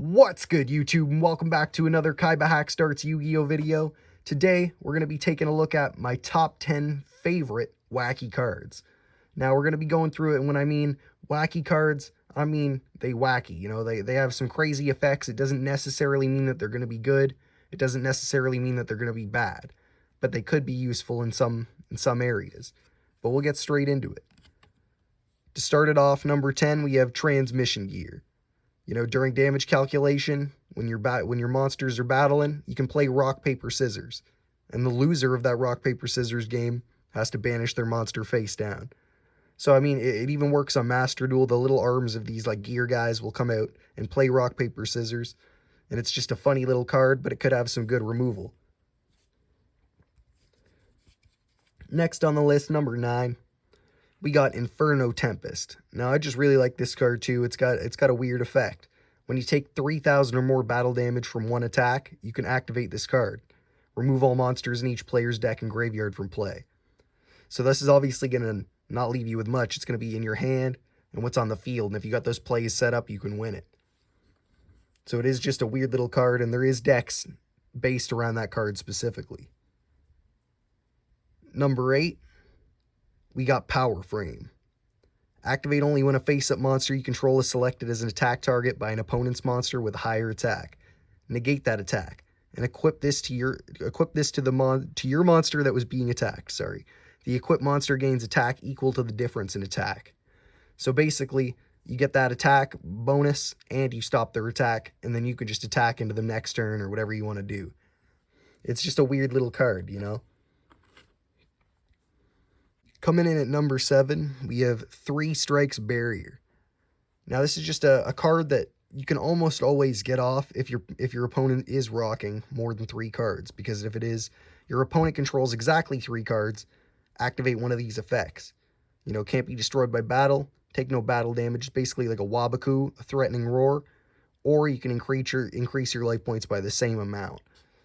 What's good, YouTube, and welcome back to another Kaiba Hacks Dartz Yu-Gi-Oh video. Today, we're going to be taking a look at my top 10 favorite wacky cards. Now, we're going to be going through it, and when I mean wacky cards, I mean they wacky. You know, they have some crazy effects. It doesn't necessarily mean that they're going to be good. It doesn't necessarily mean that they're going to be bad. But they could be useful in some areas. But we'll get straight into it. To start it off, number 10, we have Transmission Gear. You know, during damage calculation, when your monsters are battling, you can play rock, paper, scissors. And the loser of that rock, paper, scissors game has to banish their monster face down. So, I mean, it even works on Master Duel. The little arms of these, like, gear guys will come out and play rock, paper, scissors. And it's just a funny little card, but it could have some good removal. Next on the list, number 9. We got Inferno Tempest. Now, I just really like this card, too. It's got a weird effect. When you take 3,000 or more battle damage from one attack, you can activate this card. Remove all monsters in each player's deck and graveyard from play. So this is obviously going to not leave you with much. It's going to be in your hand and what's on the field. And if you got those plays set up, you can win it. So it is just a weird little card, and there is decks based around that card specifically. Number 8. We got Power Frame. Activate only when a face-up monster you control is selected as an attack target by an opponent's monster with a higher attack. Negate that attack and equip this to your monster that was being attacked. Sorry, the equipped monster gains attack equal to the difference in attack. So basically, you get that attack bonus and you stop their attack, and then you can just attack into the next turn or whatever you want to do. It's just a weird little card, you know. Coming in at number 7, we have 3 Strikes Barrier. Now, this is just a card that you can almost always get off if your opponent is rocking more than 3 cards. Because if it is, your opponent controls exactly 3 cards, activate one of these effects. You know, can't be destroyed by battle, take no battle damage, basically like a Wabaku, a Threatening Roar, or you can increase your life points by the same amount.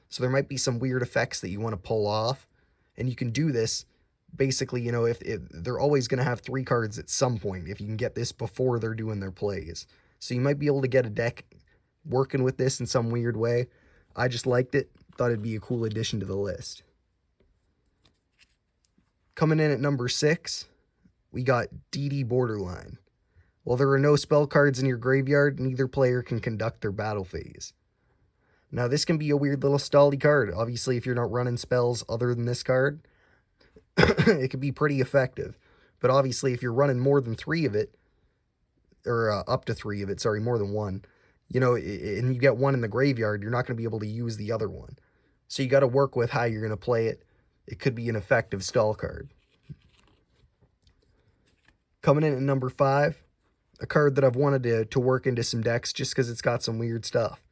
So there might be some weird effects that you want to pull off, and you can do this. Basically, you know, if they're always going to have 3 cards at some point, if you can get this before they're doing their plays. So you might be able to get a deck working with this in some weird way. I just liked it. Thought it'd be a cool addition to the list. Coming in at number 6, we got DD Borderline. While there are no spell cards in your graveyard, neither player can conduct their battle phase. Now, this can be a weird little stally card. Obviously, if you're not running spells other than this card, it could be pretty effective. But obviously, if you're running more than 3 of it, or up to 3 of it, sorry, more than 1, you know, and you get 1 in the graveyard, you're not going to be able to use the other one. So you got to work with how you're going to play it. It could be an effective stall card. Coming in at number 5, a card that I've wanted to work into some decks just because it's got some weird stuff.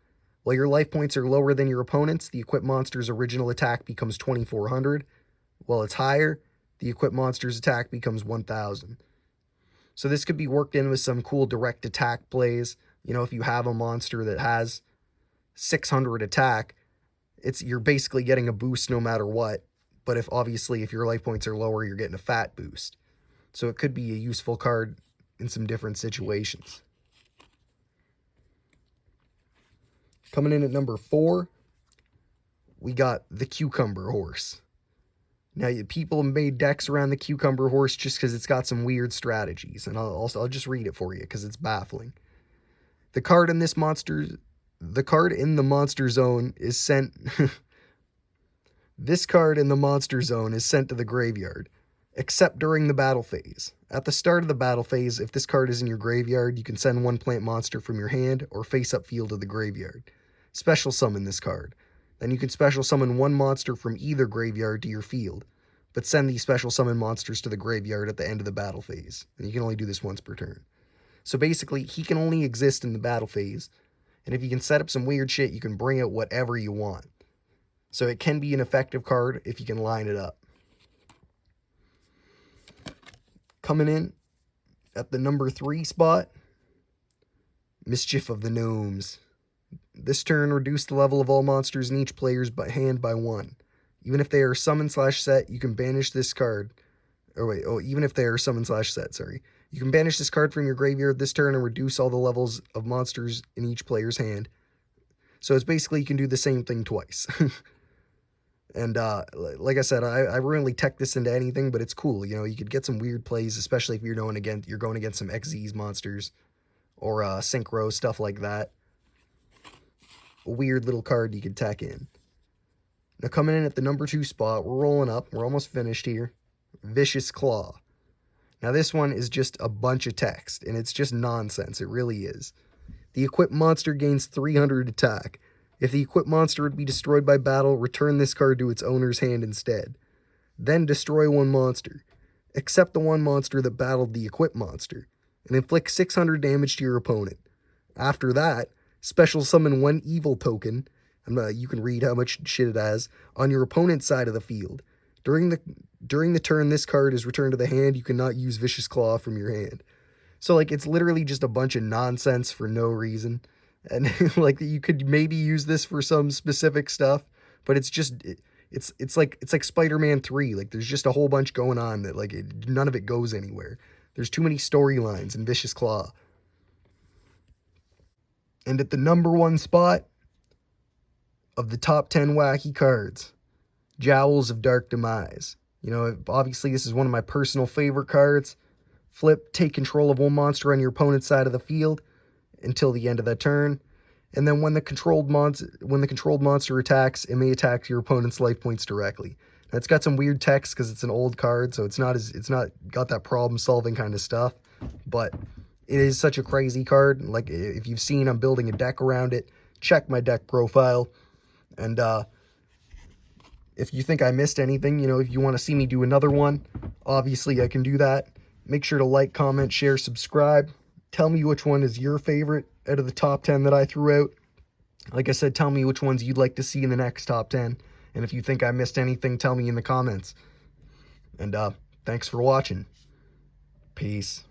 While your life points are lower than your opponent's, the equipped monster's original attack becomes 2,400. While it's higher, the equipped monster's attack becomes 1,000. So this could be worked in with some cool direct attack plays. You know, if you have a monster that has 600 attack, you're basically getting a boost no matter what. But if your life points are lower, you're getting a fat boost. So it could be a useful card in some different situations. Coming in at number 4, we got the Cucumber Horse. Now, people have made decks around the Cucumber Horse just because it's got some weird strategies, and I'll just read it for you because it's baffling. The card in the monster zone is sent. This card in the monster zone is sent to the graveyard, except during the battle phase. At the start of the battle phase, if this card is in your graveyard, you can send 1 plant monster from your hand or face-up field to the graveyard. Special summon this card. Then you can special summon 1 monster from either graveyard to your field, but send these special summon monsters to the graveyard at the end of the battle phase, and you can only do this once per turn. So basically, he can only exist in the battle phase, and if you can set up some weird shit, you can bring out whatever you want. So it can be an effective card if you can line it up. Coming in at the number 3 spot, Mischief of the Gnomes. This turn, reduce the level of all monsters in each player's hand by 1. Even if they are summon/set, you can banish this card. Even if they are summon/set, sorry. You can banish this card from your graveyard this turn and reduce all the levels of monsters in each player's hand So it's basically you can do the same thing twice. And like I said, I wouldn't really tech this into anything, but it's cool. You know, you could get some weird plays, especially if you're going against some XZ's monsters or synchro, stuff like that. A weird little card you could tech in. Now coming in at the number 2 spot, we're rolling up. We're almost finished here. Vicious Claw. Now this one is just a bunch of text, and it's just nonsense. It really is. The equipped monster gains 300 attack. If the equipped monster would be destroyed by battle, return this card to its owner's hand instead. Then destroy one monster, except the one monster that battled the equipped monster, and inflict 600 damage to your opponent. After that, special summon one evil token, you can read how much shit it has, on your opponent's side of the field. During the turn this card is returned to the hand, you cannot use Vicious Claw from your hand. So, like, it's literally just a bunch of nonsense for no reason. And, like, you could maybe use this for some specific stuff, but it's just, it's like Spider-Man 3. Like, there's just a whole bunch going on that, like, none of it goes anywhere. There's too many storylines in Vicious Claw. And at the number 1 spot of the top 10 wacky cards, Jowls of Dark Demise. You know, obviously this is one of my personal favorite cards. Flip, take control of one monster on your opponent's side of the field until the end of that turn. And then when the controlled monster attacks, it may attack your opponent's life points directly. Now, it's got some weird text because it's an old card, so it's not got that problem solving kind of stuff. But it is such a crazy card. Like, if you've seen, I'm building a deck around it. Check my deck profile. And if you think I missed anything, you know, if you want to see me do another one, obviously I can do that. Make sure to like, comment, share, subscribe. Tell me which one is your favorite out of the top 10 that I threw out. Like I said, tell me which ones you'd like to see in the next top 10. And if you think I missed anything, tell me in the comments. And thanks for watching. Peace.